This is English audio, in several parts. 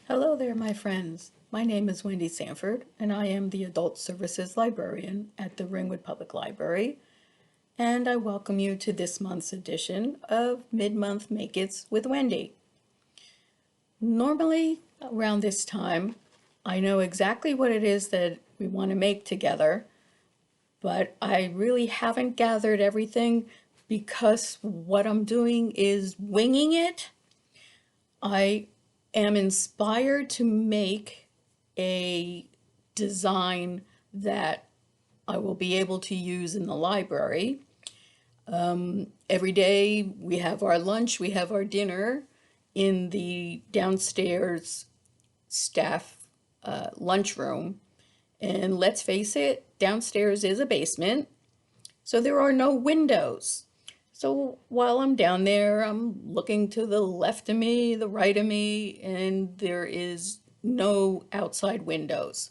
Hello there, my friends. My name is Wendy Sanford, and I am the Adult Services Librarian at the Ringwood Public Library, and I welcome you to this month's edition of Mid-Month Make-Its with Wendy. Normally, around this time, I know exactly what it is that we want to make together, but I really haven't gathered everything because what I'm doing is winging it. I am inspired to make a design that I will be able to use in the library. Every day we have our lunch, we have our dinner in the downstairs staff lunchroom. And let's face it, downstairs is a basement, so there are no windows. So while I'm down there, I'm looking to the left of me, the right of me, and there is no outside windows.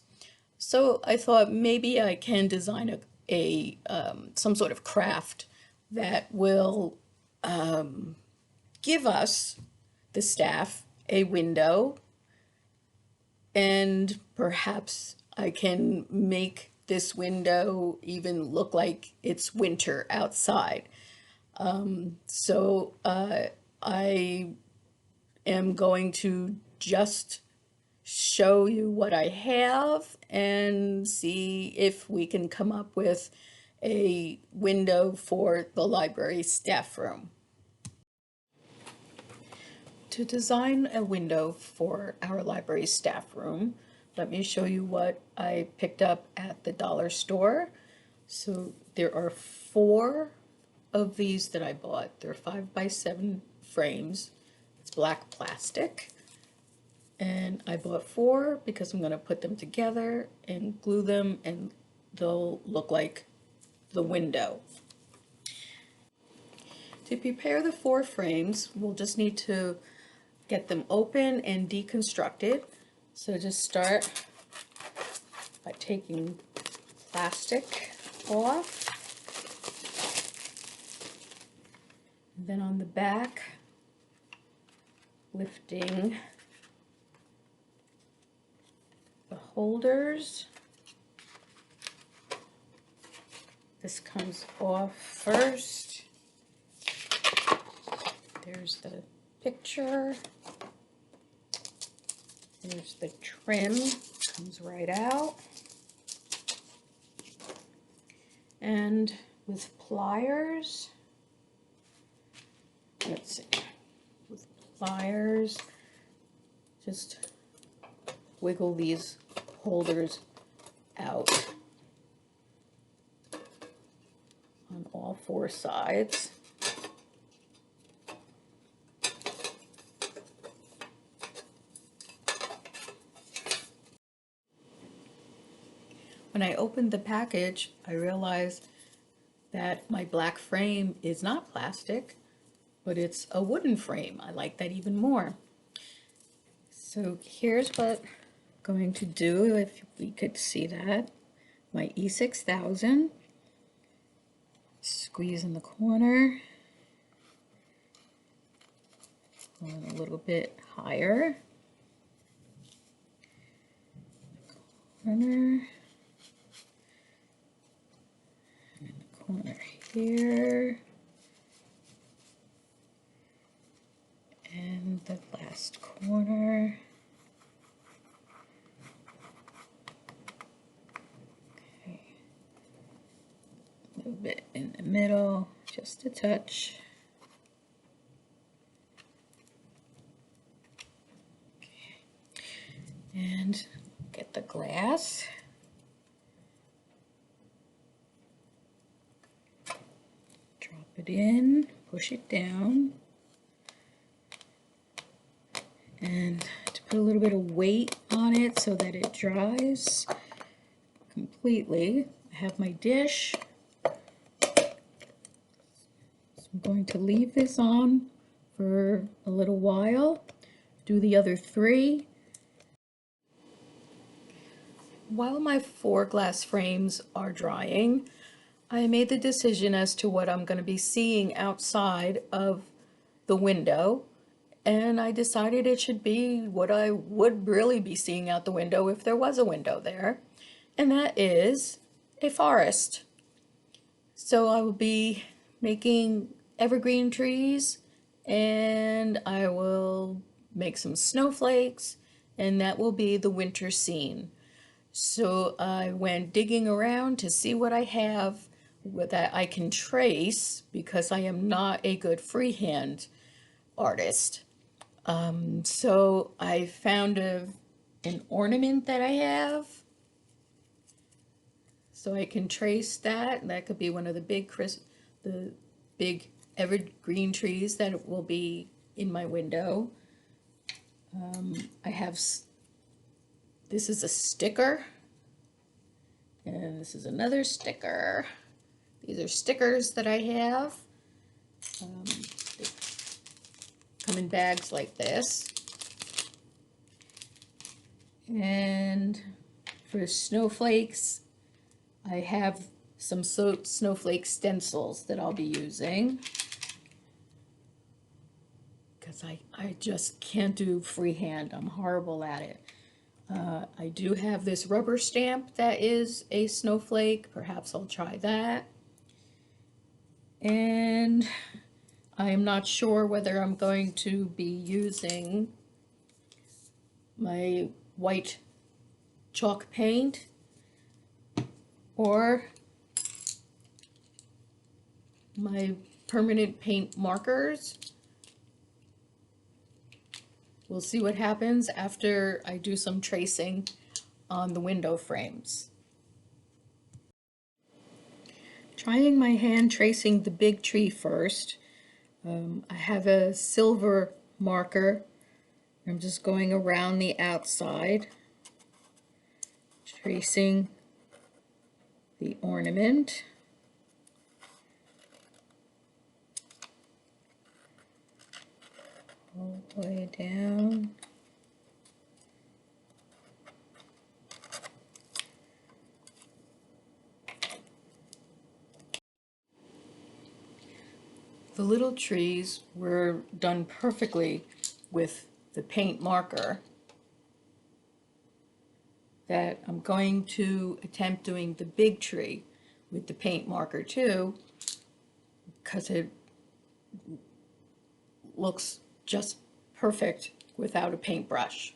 So I thought maybe I can design some sort of craft that will give us, the staff, a window, and perhaps I can make this window even look like it's winter outside. So I am going to just show you what I have and see if we can come up with a window for the library staff room. To design a window for our library staff room, let me show you what I picked up at the dollar store. So there are 4 of these that I bought. They're 5x7 frames. It's black plastic. And I bought 4 because I'm going to put them together and glue them and they'll look like the window. To prepare the 4 frames, we'll just need to get them open and deconstructed. So just start by taking plastic off. And then on the back, lifting the holders. This comes off first. There's the picture. There's the trim, comes right out. And with pliers, let's see, with pliers, just wiggle these holders out on all 4 sides. When I opened the package, I realized that my black frame is not plastic, but it's a wooden frame. I like that even more. So here's what I'm going to do, if we could see that. My E6000, squeeze in the corner, going a little bit higher, corner, and the corner here, and the last corner. Okay. A little bit in the middle, just a touch. Okay. And get the glass. Drop it in, push it down. And to put a little bit of weight on it so that it dries completely, I have my dish. So I'm going to leave this on for a little while, do the other 3. While my 4 glass frames are drying, I made the decision as to what I'm going to be seeing outside of the window. and I decided it should be what I would really be seeing out the window if there was a window there, and that is a forest. So I will be making evergreen trees, and I will make some snowflakes, and that will be the winter scene. So I went digging around to see what I have that I can trace because I am not a good freehand artist. So I found an ornament that I have, so I can trace that. That could be one of the big evergreen trees that will be in my window. I have, this is a sticker, and this is another sticker. These are stickers that I have. They come in bags like this. And for snowflakes, I have some snowflake stencils that I'll be using, because I just can't do freehand. I'm horrible at it. I do have this rubber stamp that is a snowflake. Perhaps I'll try that. And I'm not sure whether I'm going to be using my white chalk paint or my permanent paint markers. We'll see what happens after I do some tracing on the window frames. Trying my hand tracing the big tree first. I have a silver marker. I'm just going around the outside, tracing the ornament. All the way down. The little trees were done perfectly with the paint marker. That I'm going to attempt doing the big tree with the paint marker too, because it looks just perfect without a paintbrush.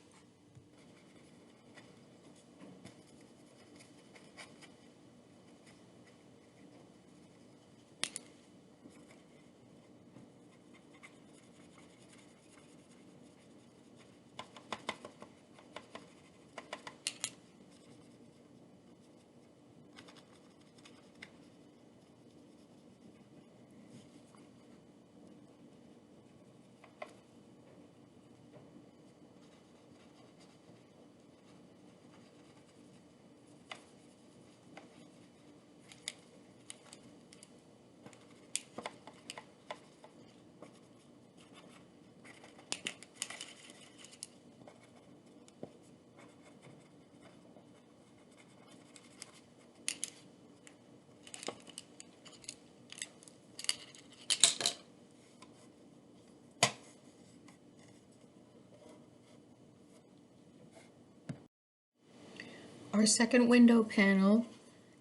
Our second window panel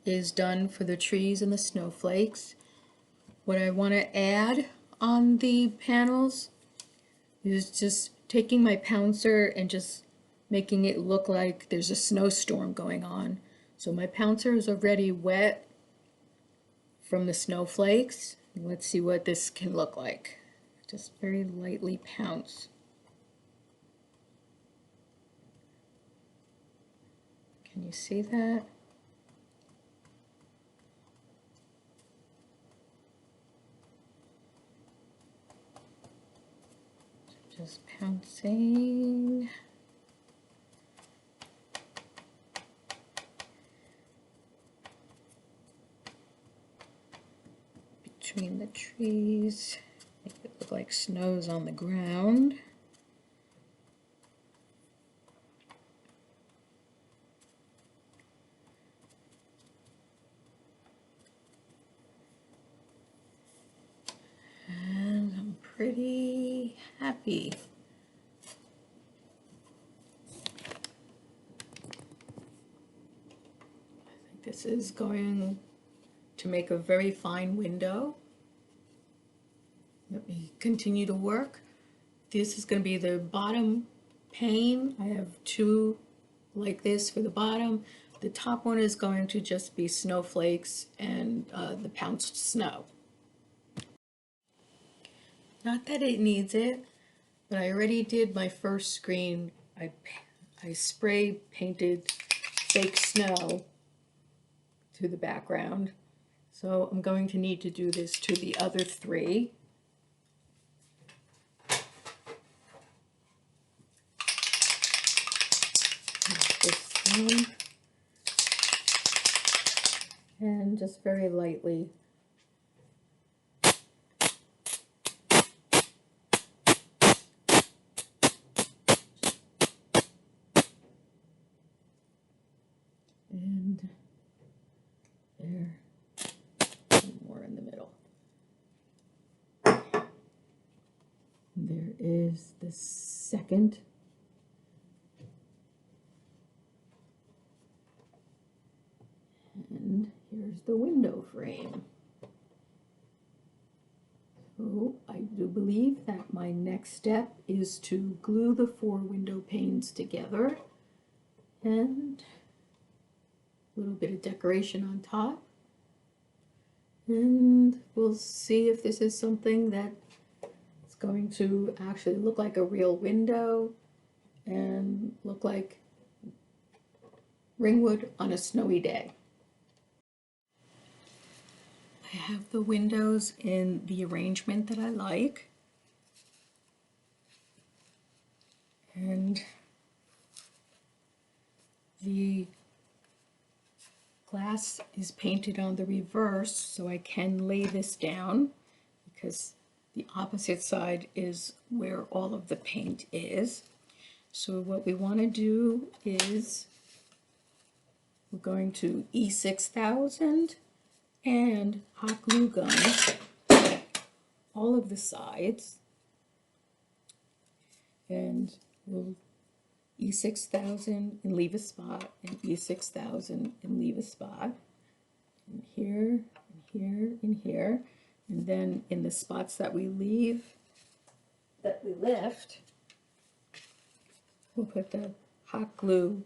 is done for the trees and the snowflakes. What I want to add on the panels is just taking my pouncer and just making it look like there's a snowstorm going on. So my pouncer is already wet from the snowflakes. Let's see what this can look like. Just very lightly pounce. Can you see that? Just pouncing. Between the trees, make it look like snow's on the ground. And I'm pretty happy is going to make a very fine window. Let me continue to work. This is going to be the bottom pane. I have two like this for the bottom. The top one is going to just be snowflakes and the pounced snow. Not that it needs it, but I already did my first screen. I spray painted fake snow to the background. So I'm going to need to do this to the other three. This one. And just very lightly. And there, one more in the middle. There is the second. And here's the window frame. So I do believe that my next step is to glue the 4 window panes together and a little bit of decoration on top. And we'll see if this is something that is going to actually look like a real window and look like Ringwood on a snowy day. I have the windows in the arrangement that I like. And the glass is painted on the reverse, so I can lay this down because the opposite side is where all of the paint is. So what we want to do is we're going to E6000 and hot glue gun all of the sides, and we'll E6000 and leave a spot, and E6000 and leave a spot, and here, and here, and here, and then in the spots that we left, we'll put the hot glue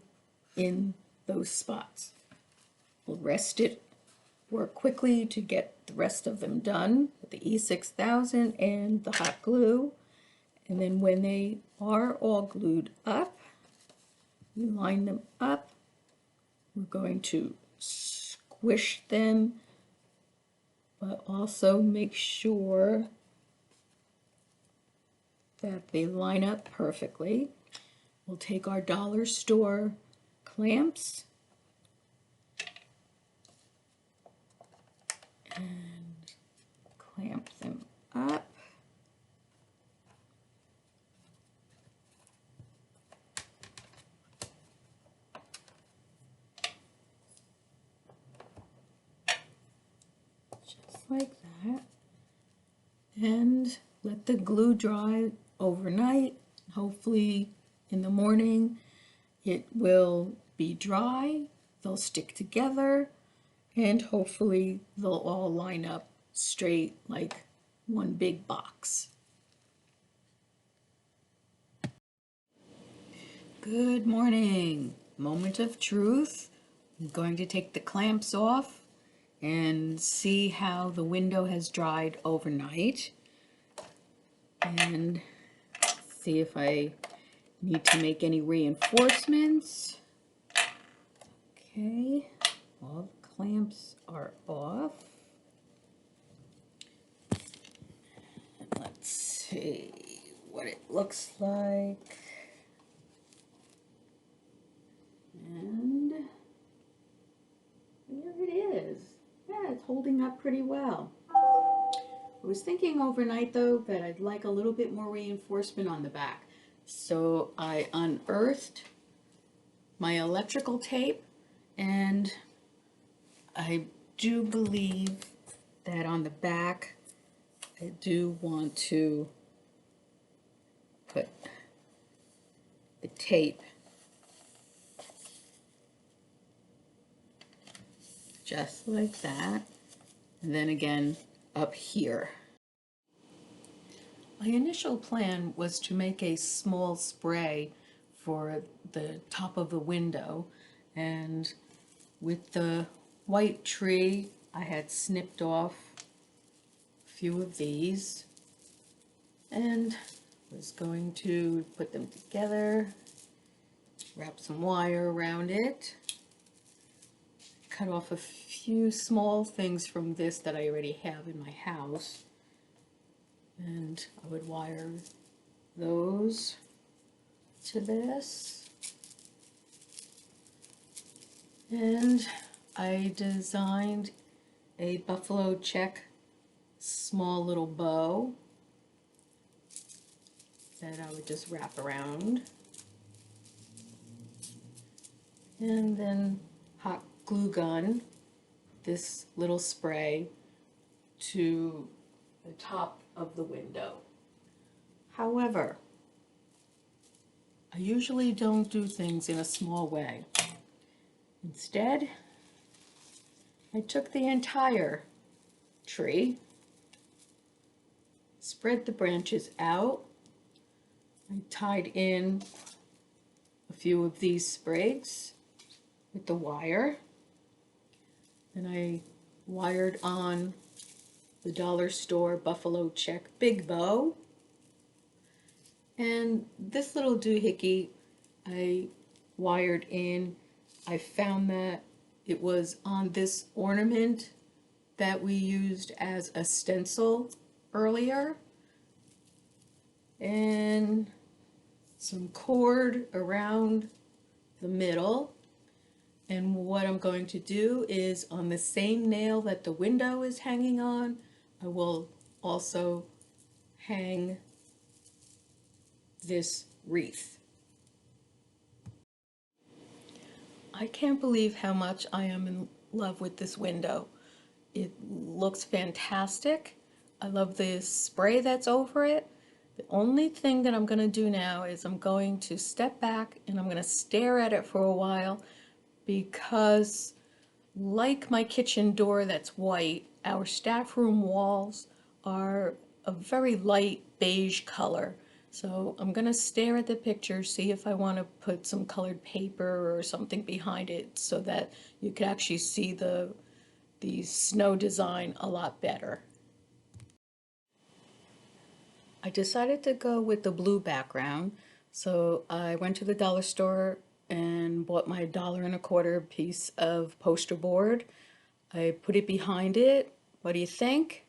in those spots. We'll rest it, work quickly to get the rest of them done with the E6000 and the hot glue, and then when they are all glued up, we line them up. We're going to squish them, but also make sure that they line up perfectly. We'll take our dollar store clamps and clamp them up. Just like that. And let the glue dry overnight. Hopefully in the morning it will be dry, they'll stick together, and hopefully they'll all line up straight like one big box. Good morning. Moment of truth. I'm going to take the clamps off and see how the window has dried overnight, and see if I need to make any reinforcements. Okay, all the clamps are off. Let's see what it looks like. And there it is. Yeah, it's holding up pretty well. I was thinking overnight though that I'd like a little bit more reinforcement on the back. So I unearthed my electrical tape, and I do believe that on the back I do want to put the tape just like that, and then again up here. My initial plan was to make a small spray for the top of the window, and with the white tree I had snipped off a few of these and was going to put them together, wrap some wire around it, cut off a few small things from this that I already have in my house, and I would wire those to this, and I designed a buffalo check small little bow that I would just wrap around, and then hot glue gun this little spray to the top of the window. However, I usually don't do things in a small way. Instead, I took the entire tree, spread the branches out, I tied in a few of these sprigs with the wire, then I wired on the dollar store buffalo check big bow, and this little doohickey I wired in. I found that it was on this ornament that we used as a stencil earlier, and some cord around the middle. And what I'm going to do is, on the same nail that the window is hanging on, I will also hang this wreath. I can't believe how much I am in love with this window. It looks fantastic. I love the spray that's over it. The only thing that I'm going to do now is I'm going to step back and I'm going to stare at it for a while, because like my kitchen door that's white, our staff room walls are a very light beige color. So I'm going to stare at the picture, see if I want to put some colored paper or something behind it so that you can actually see the snow design a lot better. I decided to go with the blue background, so I went to the dollar store and bought my $1.25 piece of poster board. I put it behind it. What do you think?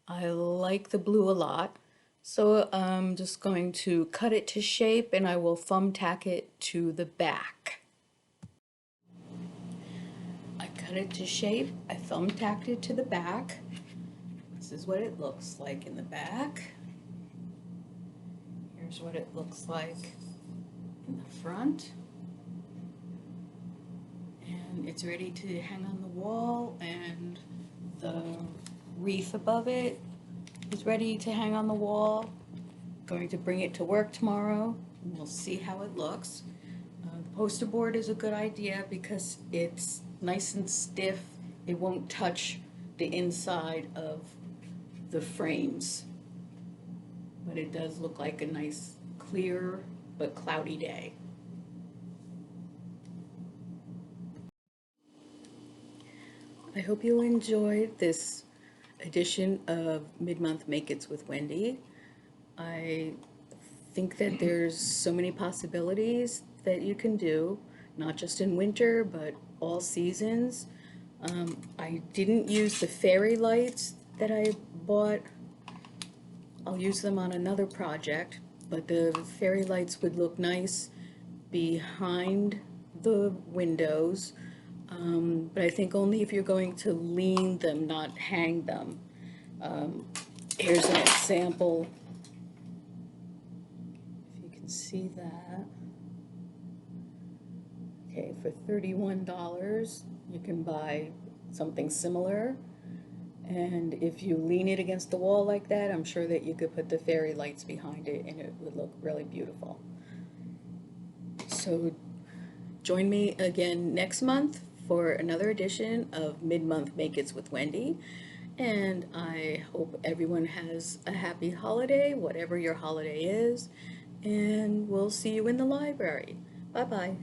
I like the blue a lot, so I'm just going to cut it to shape and I will thumbtack it to the back. I cut it to shape, I thumbtacked it to the back. This is what it looks like in the back. Here's what it looks like in the front. And it's ready to hang on the wall, and the wreath above it is ready to hang on the wall. Going to bring it to work tomorrow, and we'll see how it looks. The poster board is a good idea because it's nice and stiff. It won't touch the inside of the frames, but it does look like a nice clear but cloudy day. I hope you enjoyed this edition of Mid-Month Make-Its with Wendy. I think that there's so many possibilities that you can do, not just in winter, but all seasons. I didn't use the fairy lights that I bought. I'll use them on another project, but the fairy lights would look nice behind the windows. But I think only if you're going to lean them, not hang them. Here's an example, if you can see that. Okay, for $31 you can buy something similar, and if you lean it against the wall like that, I'm sure that you could put the fairy lights behind it and it would look really beautiful. So join me again next month for another edition of Mid-Month Make-Its with Wendy. And I hope everyone has a happy holiday, whatever your holiday is. And we'll see you in the library. Bye-bye.